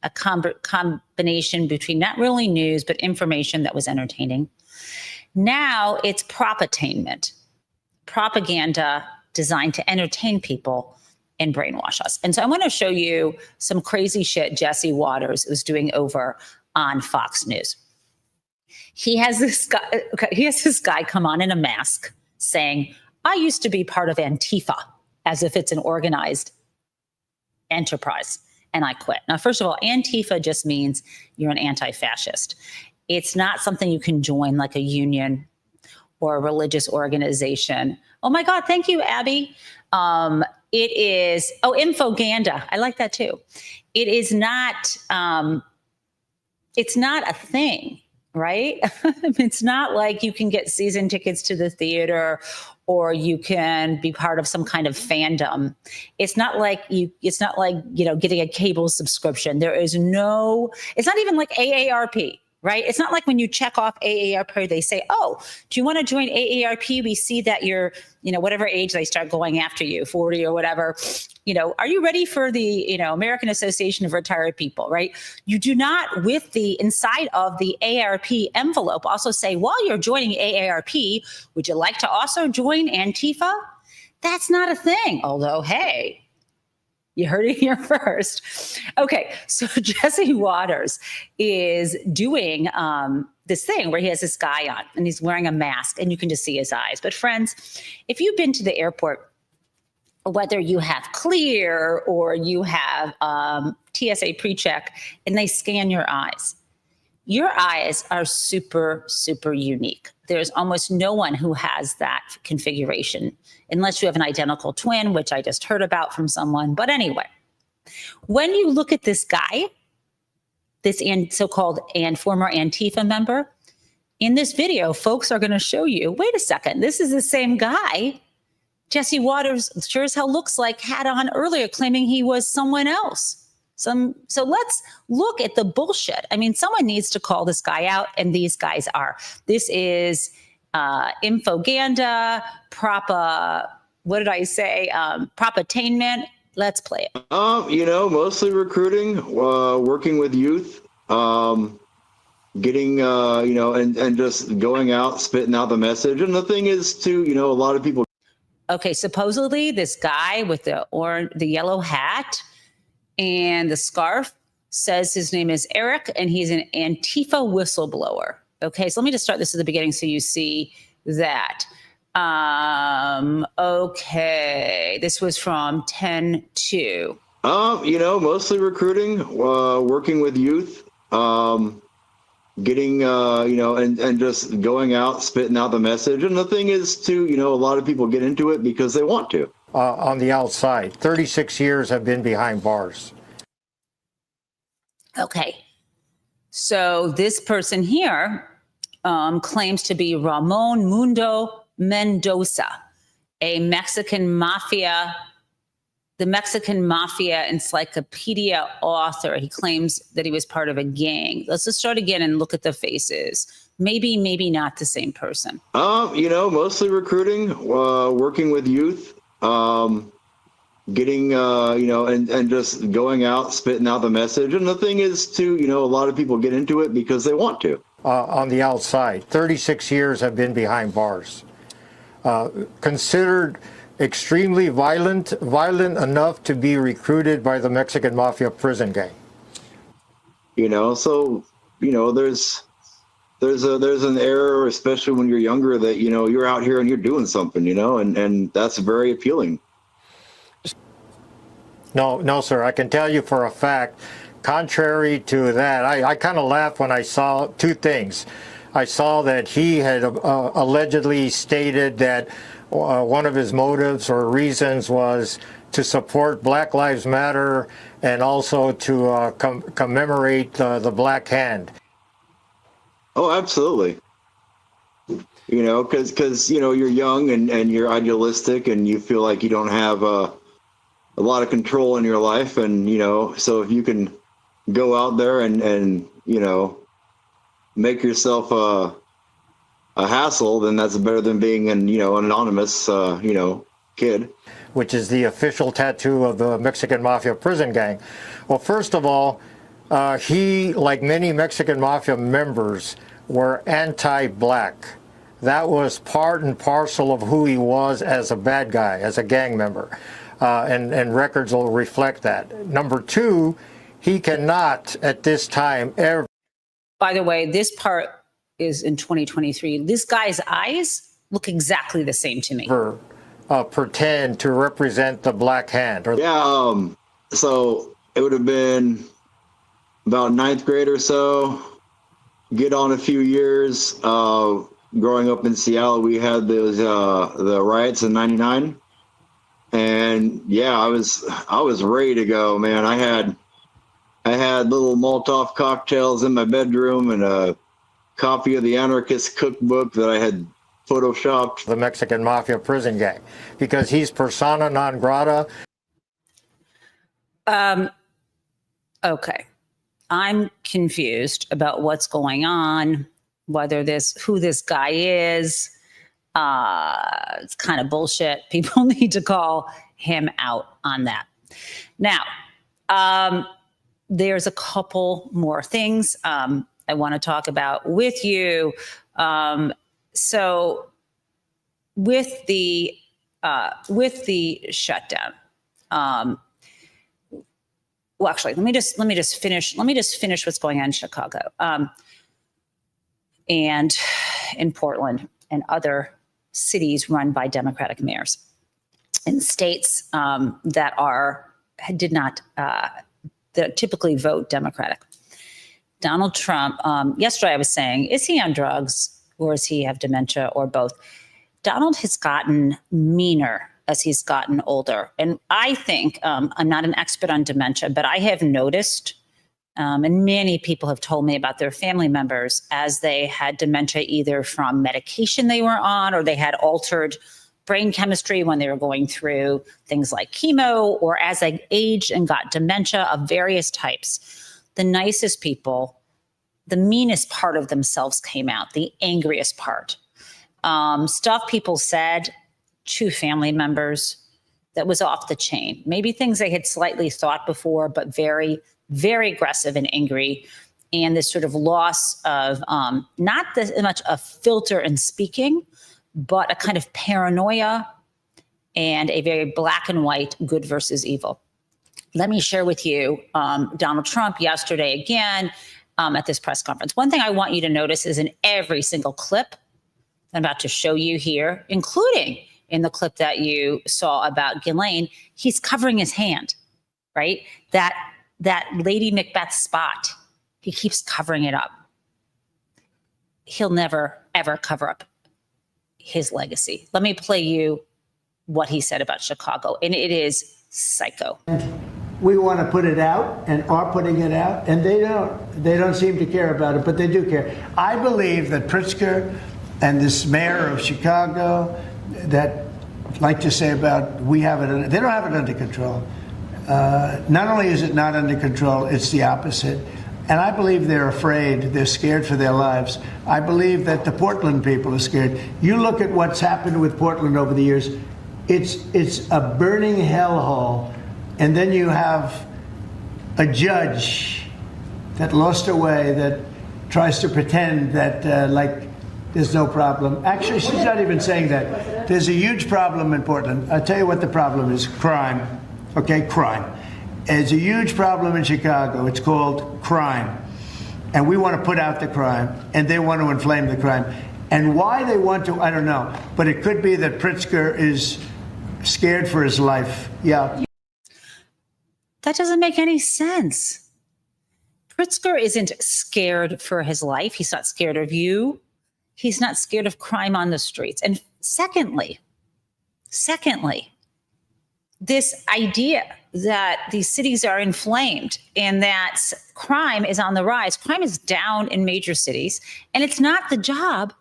a combination between not really news, but information that was entertaining. Now it's propatainment, propaganda designed to entertain people and brainwash us. And so I want to show you some crazy shit Jesse Waters was doing over on Fox News. He has this guy come on in a mask saying, I used to be part of Antifa, as if it's an organized enterprise, and I quit. Now, first of all, Antifa just means you're an anti-fascist. It's not something you can join like a union or a religious organization. Oh my God, thank you, Abby. It is, infoganda. I like that too. It is not, it's not a thing, right? It's not like you can get season tickets to the theater or you can be part of some kind of fandom. It's not like getting a cable subscription. It's not even like AARP, right? It's not like when you check off AARP, they say, oh, do you want to join AARP? We see that you're, whatever age they start going after you, 40 or whatever, are you ready for the, American Association of Retired People, right? You do not, with the inside of the AARP envelope, also say, while you're joining AARP, would you like to also join Antifa? That's not a thing. Although, hey, you heard it here first. Okay, so Jesse Waters is doing this thing where he has this guy on and he's wearing a mask and you can just see his eyes. But friends, if you've been to the airport, whether you have Clear or you have TSA PreCheck and they scan your eyes are super, super unique. There's almost no one who has that configuration unless you have an identical twin, which I just heard about from someone. But anyway, when you look at this guy, this so-called and former Antifa member, in this video, folks are going to show you, wait a second, this is the same guy Jesse Waters sure as hell looks like had on earlier, claiming he was someone else. So let's look at the bullshit. I mean, someone needs to call this guy out, and these guys are. This is infoganda, what did I say? Propatainment. Let's play it. Mostly recruiting, working with youth, getting, and just going out, spitting out the message. And the thing is, too, a lot of people. Okay, supposedly this guy with the yellow hat and the scarf says his name is Eric and he's an Antifa whistleblower. Okay, so let me just start this at the beginning so you see that. Okay, this was from 10/2. Mostly recruiting, working with youth, getting, and just going out, spitting out the message. And the thing is, too, a lot of people get into it because they want to. On the outside, 36 years have been behind bars. Okay, so this person here claims to be Ramon Mundo Mendoza, a Mexican mafia, the Mexican Mafia Encyclopedia author. He claims that he was part of a gang. Let's just start again and look at the faces. Maybe not the same person. Mostly recruiting, working with youth, getting, and just going out, spitting out the message. And the thing is to, a lot of people get into it because they want to. On the outside, 36 years have been behind bars. Considered extremely violent enough to be recruited by the Mexican Mafia prison gang. So, there's an error, especially when you're younger, that, you're out here and you're doing something, and that's very appealing. No, sir. I can tell you for a fact, contrary to that, I kind of laughed when I saw two things. I saw that he had allegedly stated that one of his motives or reasons was to support Black Lives Matter and also to commemorate the Black Hand. Oh, absolutely. Because you're young and you're idealistic and you feel like you don't have a lot of control in your life, and so if you can go out there and make yourself a hassle, then that's better than being an anonymous kid. Which is the official tattoo of the Mexican Mafia prison gang. Well, first of all, he, like many Mexican Mafia members, were anti-black. That was part and parcel of who he was as a bad guy, as a gang member. And records will reflect that. Number two, he cannot at this time ever. By the way, this part is in 2023. This guy's eyes look exactly the same to me. Pretend to represent the Black Hand. So it would have been about 9th grade or so. Get on a few years. Growing up in Seattle, we had those the riots in '99. And yeah, I was ready to go, man. I had little Molotov cocktails in my bedroom and a copy of the Anarchist Cookbook that I had photoshopped. The Mexican Mafia prison gang, because he's persona non grata. Okay. I'm confused about what's going on, who this guy is. It's kind of bullshit. People need to call him out on that. Now, there's a couple more things I want to talk about with you. So with the shutdown, well, actually, let me just finish what's going on in Chicago and in Portland and other cities run by Democratic mayors in states that typically vote Democratic. Donald Trump, yesterday I was saying, is he on drugs or does he have dementia or both? Donald has gotten meaner as he's gotten older. And I think, I'm not an expert on dementia, but I have noticed, and many people have told me about their family members as they had dementia, either from medication they were on or they had altered brain chemistry when they were going through things like chemo, or as they aged and got dementia of various types. The nicest people, the meanest part of themselves came out, the angriest part. Stuff people said to family members that was off the chain. Maybe things they had slightly thought before, but very, very aggressive and angry. And this sort of loss of not as much a filter in speaking, but a kind of paranoia and a very black and white, good versus evil. Let me share with you Donald Trump yesterday again at this press conference. One thing I want you to notice is in every single clip I'm about to show you here, including in the clip that you saw about Ghislaine, he's covering his hand, right? That Lady Macbeth spot, he keeps covering it up. He'll never, ever cover up his legacy. Let me play you what he said about Chicago, and it is psycho. We want to put it out and are putting it out, and they don't seem to care about it, but they do care. I believe that Pritzker and this mayor of Chicago that like to say about they don't have it under control. Not only is it not under control, it's the opposite. And I believe they're afraid, they're scared for their lives. I believe that the Portland people are scared. You look at what's happened with Portland over the years, it's a burning hellhole, and then you have a judge that lost her way that tries to pretend that like there's no problem. Actually, she's not even saying that. There's a huge problem in Portland. I'll tell you what the problem is: crime. Okay, crime. There's a huge problem in Chicago. It's called crime, and we want to put out the crime, and they want to inflame the crime. And why they want to, I don't know. But it could be that Pritzker is scared for his life. Yeah. That doesn't make any sense. Pritzker isn't scared for his life. He's not scared of you. He's not scared of crime on the streets. And secondly, this idea that these cities are inflamed and that crime is on the rise. Crime is down in major cities, and it's not the job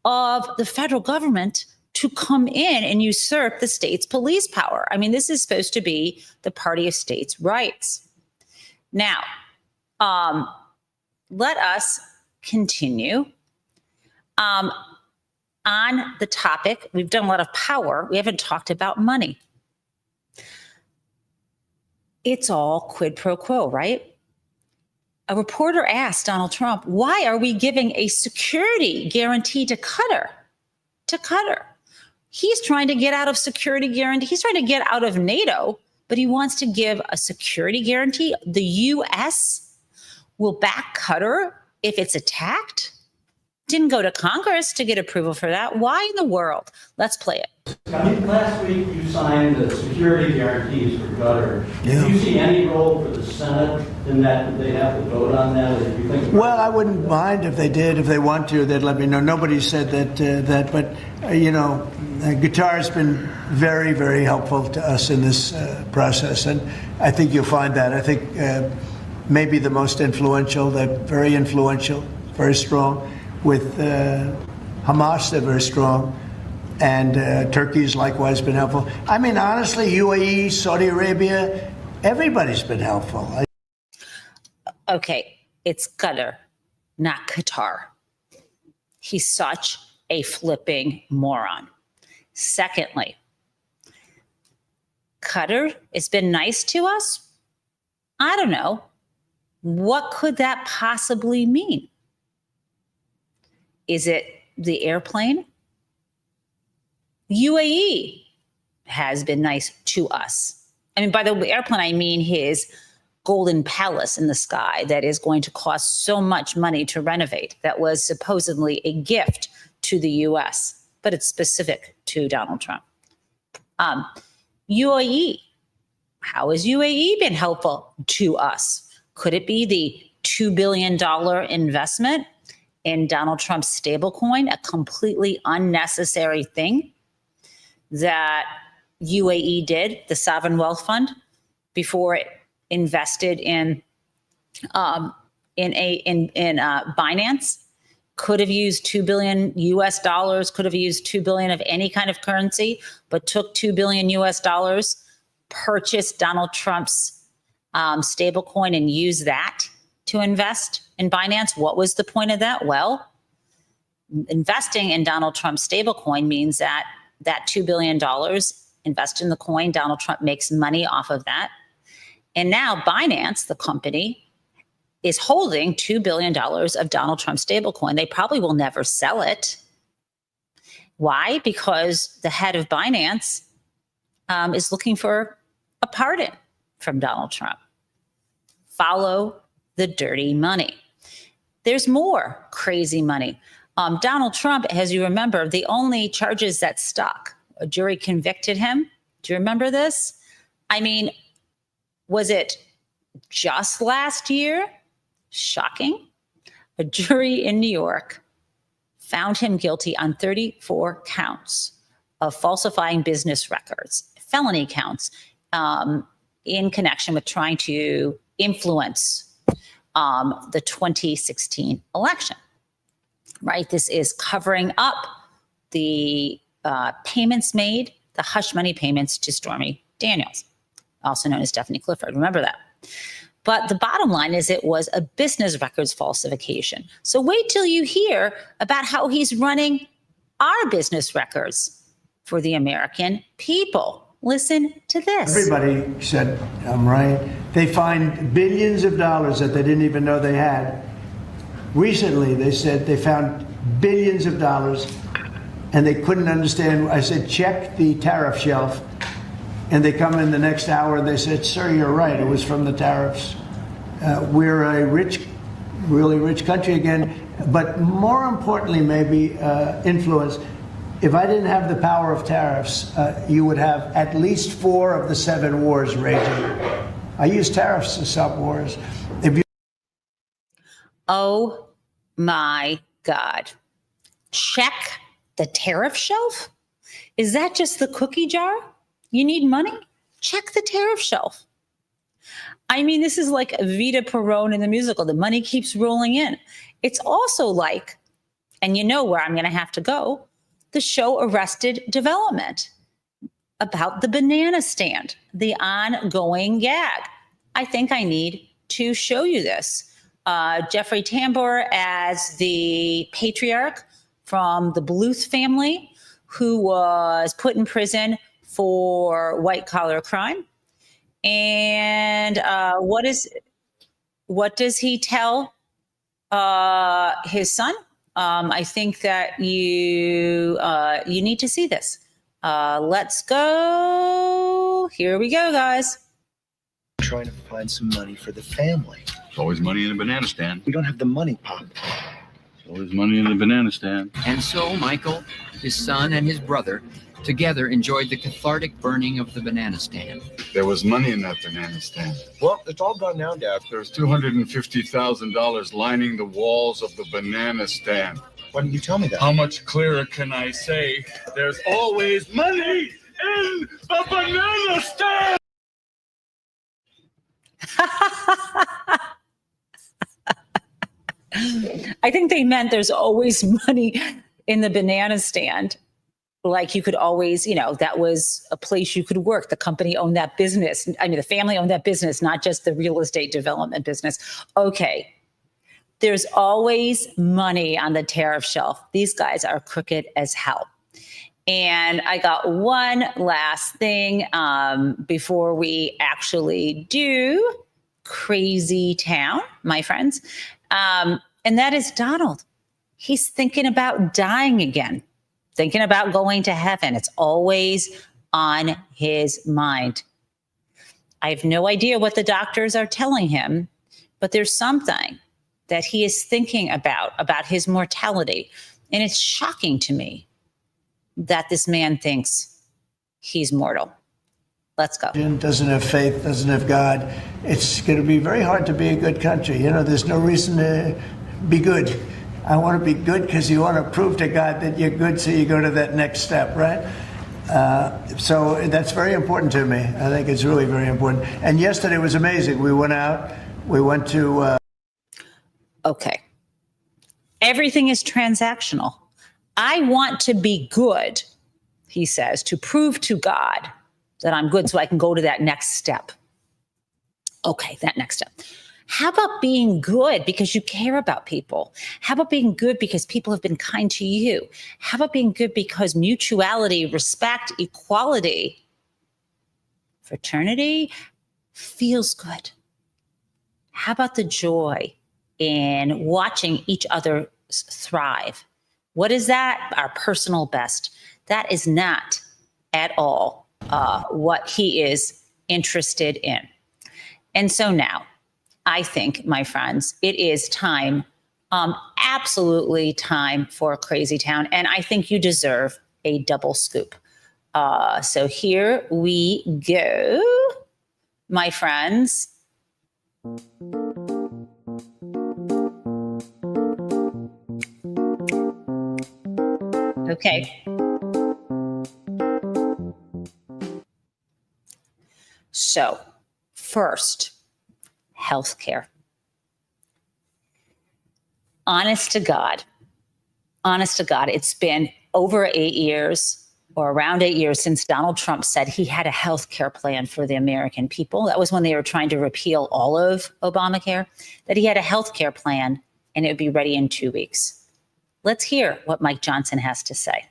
of the federal government to come in and usurp the state's police power. I mean, this is supposed to be the party of states' rights. Now, let us continue. On the topic, we've done a lot of power. We haven't talked about money. It's all quid pro quo, right? A reporter asked Donald Trump, why are we giving a security guarantee to Qatar? He's trying to get out of security guarantee. He's trying to get out of NATO, but he wants to give a security guarantee. The U.S. will back Qatar if it's attacked. Didn't go to Congress to get approval for that. Why in the world? Let's play it. I mean, last week you signed the security guarantees for Qatar. Do you see any role for the Senate in that? Would they have to vote on that? Or do you think Well, I wouldn't mind if they did. If they want to, they'd let me know. Nobody said that, but Qatar's been very, very helpful to us in this process, and I think you'll find that. I think maybe the most influential. They're very influential, very strong. With Hamas, they're very strong. And Turkey's likewise been helpful. I mean, honestly, UAE, Saudi Arabia, everybody's been helpful. Okay, it's Qatar, not Qatar. He's such a flipping moron. Secondly, Qatar has been nice to us. I don't know. What could that possibly mean? Is it the airplane? UAE has been nice to us. I mean, by the airplane, I mean his golden palace in the sky that is going to cost so much money to renovate. That was supposedly a gift to the U.S., but it's specific to Donald Trump. UAE, how has UAE been helpful to us? Could it be the $2 billion investment in Donald Trump's stablecoin, a completely unnecessary thing that UAE did, the Sovereign Wealth Fund, before it invested in Binance? Could have used $2 billion US dollars, could have used $2 billion of any kind of currency, but took $2 billion US dollars, purchased Donald Trump's stablecoin and used that to invest in Binance. What was the point of that? Well, investing in Donald Trump's stablecoin means that $2 billion invest in the coin, Donald Trump makes money off of that. And now Binance, the company, is holding $2 billion of Donald Trump's stablecoin. They probably will never sell it. Why? Because the head of Binance is looking for a pardon from Donald Trump. Follow the dirty money. There's more crazy money. Donald Trump, as you remember, the only charges that stuck, a jury convicted him. Do you remember this? I mean, was it just last year? Shocking. A jury in New York found him guilty on 34 counts of falsifying business records, felony counts, in connection with trying to influence the 2016 election, right? This is covering up the payments made, the hush money payments to Stormy Daniels, also known as Stephanie Clifford. Remember that. But the bottom line is it was a business records falsification. So wait till you hear about how he's running our business records. for the American people. Listen to this. Everybody said, I'm right. They find billions of dollars that they didn't even know they had. Recently, they said they found billions of dollars and they couldn't understand. I said, check the tariff shelf. And they come in the next hour and they said, sir, you're right. It was from the tariffs. We're a rich, really rich country again. But more importantly, maybe influence. If I didn't have the power of tariffs, you would have at least 4 of the 7 wars raging. I use tariffs to stop wars. Oh my God. Check the tariff shelf? Is that just the cookie jar? You need money? Check the tariff shelf. I mean, this is like Vita Perone in the musical. The money keeps rolling in. It's also like, and you know where I'm going to have to go, the show Arrested Development about the banana stand, the ongoing gag. I think I need to show you this. Jeffrey Tambor as the patriarch from the Bluth family who was put in prison for white collar crime. And what does he tell his son? I think that you need to see this. Let's go. Here we go, guys. Trying to find some money for the family. There's always money in a banana stand. We don't have the money, Pop. There's always money in the banana stand. And so Michael, his son, and his brother together enjoyed the cathartic burning of the banana stand. There was money in that banana stand. Well, it's all gone now, Dad. There's $250,000 lining the walls of the banana stand. Why didn't you tell me that? How much clearer can I say? There's always money in the banana stand! I think they meant there's always money in the banana stand. Like you could always, that was a place you could work. The company owned that business. I mean, the family owned that business, not just the real estate development business. Okay. There's always money on the tariff shelf. These guys are crooked as hell. And I got one last thing before we actually do Crazy Town, my friends. And that is Donald. He's thinking about dying again, thinking about going to heaven. It's always on his mind. I have no idea what the doctors are telling him, but there's something that he is thinking about his mortality. And it's shocking to me that this man thinks he's mortal. Let's go. Doesn't have faith, doesn't have God. It's going to be very hard to be a good country. There's no reason to be good. I want to be good because you want to prove to God that you're good, so you go to that next step, right? So that's very important to me. I think it's really very important. And yesterday was amazing. We went out. We went to... Okay. Everything is transactional. I want to be good, he says, to prove to God that I'm good so I can go to that next step. Okay, that next step. How about being good because you care about people? How about being good because people have been kind to you? How about being good because mutuality, respect, equality, fraternity feels good? How about the joy in watching each other thrive? What is that? Our personal best. That is not at all what he is interested in. And so now, I think, my friends, it is time, absolutely time for Crazy Town. And I think you deserve a double scoop. So here we go, my friends. Okay. So, first, healthcare. Honest to God, it's been over 8 years or around 8 years since Donald Trump said he had a healthcare plan for the American people. That was when they were trying to repeal all of Obamacare, that he had a healthcare plan and it would be ready in 2 weeks. Let's hear what Mike Johnson has to say.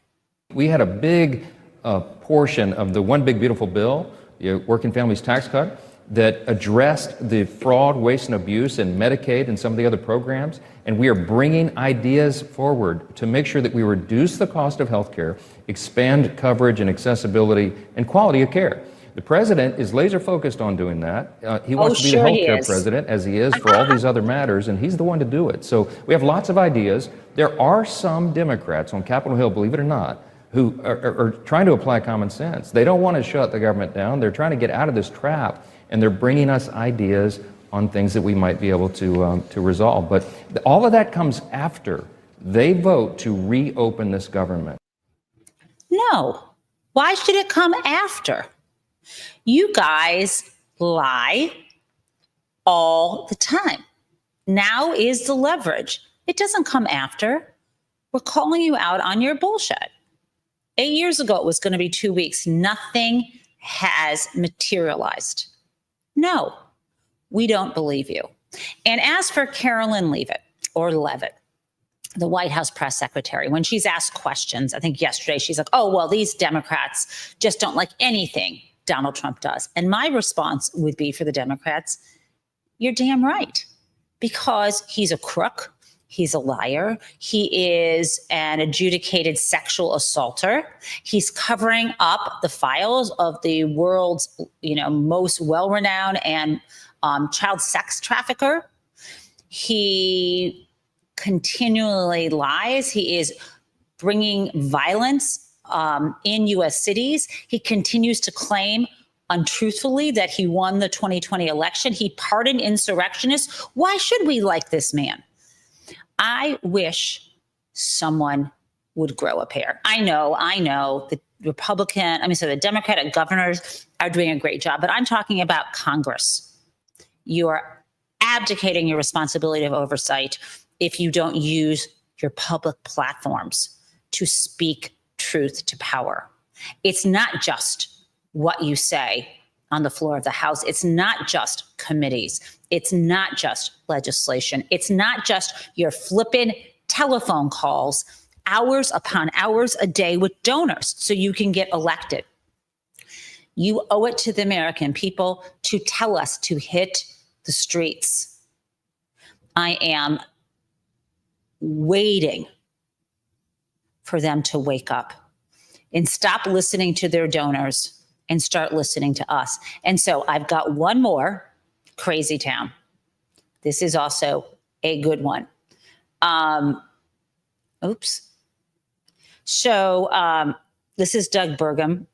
We had a big portion of the One Big Beautiful Bill, the Working Families Tax Cut, that addressed the fraud, waste, and abuse in Medicaid and some of the other programs. And we are bringing ideas forward to make sure that we reduce the cost of health care, expand coverage and accessibility and quality of care. The president is laser focused on doing that. He wants to be the healthcare president, as he is for all these other matters, and he's the one to do it. So we have lots of ideas. There are some Democrats on Capitol Hill, believe it or not, who are trying to apply common sense. They don't want to shut the government down. They're trying to get out of this trap, and they're bringing us ideas on things that we might be able to resolve. But all of that comes after they vote to reopen this government. No. Why should it come after? You guys lie all the time. Now is the leverage. It doesn't come after. We're calling you out on your bullshit. 8 years ago, it was going to be 2 weeks. Nothing has materialized. No, we don't believe you. And as for Carolyn Leavitt, the White House press secretary, when she's asked questions, I think yesterday, she's like, oh, well, these Democrats just don't like anything Donald Trump does. And my response would be for the Democrats, you're damn right, because he's a crook. He's a liar. He is an adjudicated sexual assaulter. He's covering up the files of the world's, most well-renowned and child sex trafficker. He continually lies. He is bringing violence in U.S. cities. He continues to claim untruthfully that he won the 2020 election. He pardoned insurrectionists. Why should we like this man? I wish someone would grow a pair. I know the the Democratic governors are doing a great job, but I'm talking about Congress. You are abdicating your responsibility of oversight if you don't use your public platforms to speak truth to power. It's not just what you say on the floor of the House. It's not just committees. It's not just legislation. It's not just your flippin' telephone calls, hours upon hours a day with donors so you can get elected. You owe it to the American people to tell us to hit the streets. I am waiting for them to wake up and stop listening to their donors and start listening to us. And so I've got one more crazy town. This is also a good one. So this is Doug Burgum.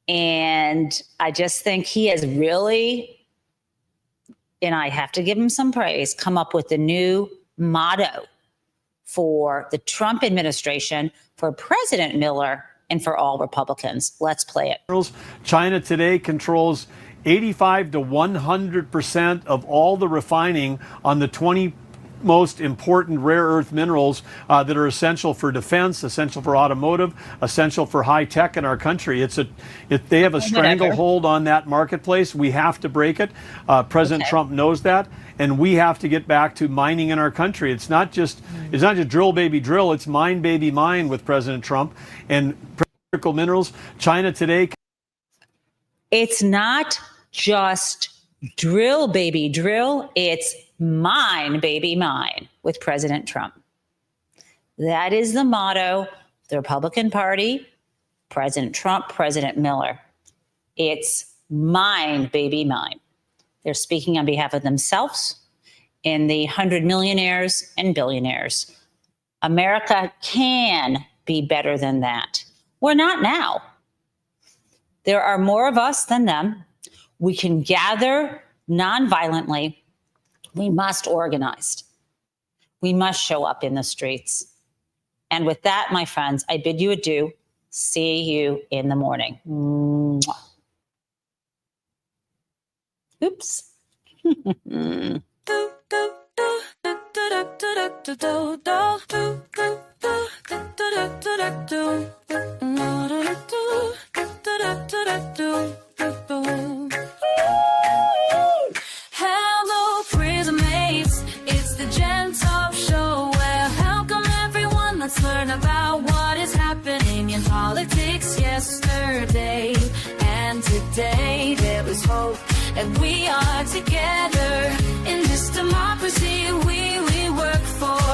And I just think he has really, and I have to give him some praise, come up with a new motto for the Trump administration, for President Miller, and for all Republicans. Let's play it. China today controls 85 to 100% of all the refining on the 20 most important rare earth minerals that are essential for defense, essential for automotive, essential for high tech in our country. They have a stranglehold on that marketplace. We have to break it. President Trump knows that, and we have to get back to mining in our country. It's not just drill baby drill. It's mine baby mine with President Trump and critical minerals. China today. It's not just drill baby drill. It's mine, baby, mine with President Trump. That is the motto of the Republican Party, President Trump, President Miller. It's mine, baby, mine. They're speaking on behalf of themselves and the 100 millionaires and billionaires. America can be better than that. We're not now. There are more of us than them. We can gather nonviolently. We must organize. We must show up in the streets. And with that, my friends, I bid you adieu. See you in the morning. Mwah. Oops. Hello, prison mates. It's the Gen Taub Show. Well, welcome everyone. Let's learn about what is happening in politics. Yes. and we are together in this democracy we work for.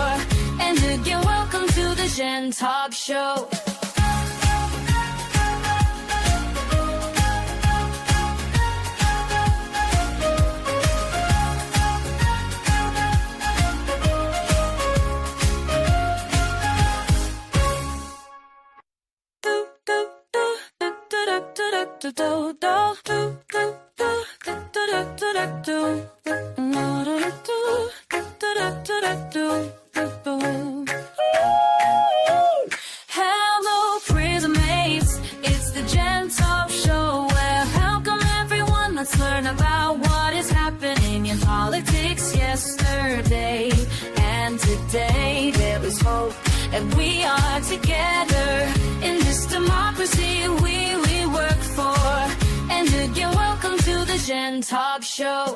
And again, welcome to the Jen Taub Show. Hello, prison mates. It's the Jen Taub Show. Well, welcome everyone. Let's learn about what is happening in politics yesterday and today. There is hope, and we are together in this democracy we work for. And again, welcome to the Jen Taub Show.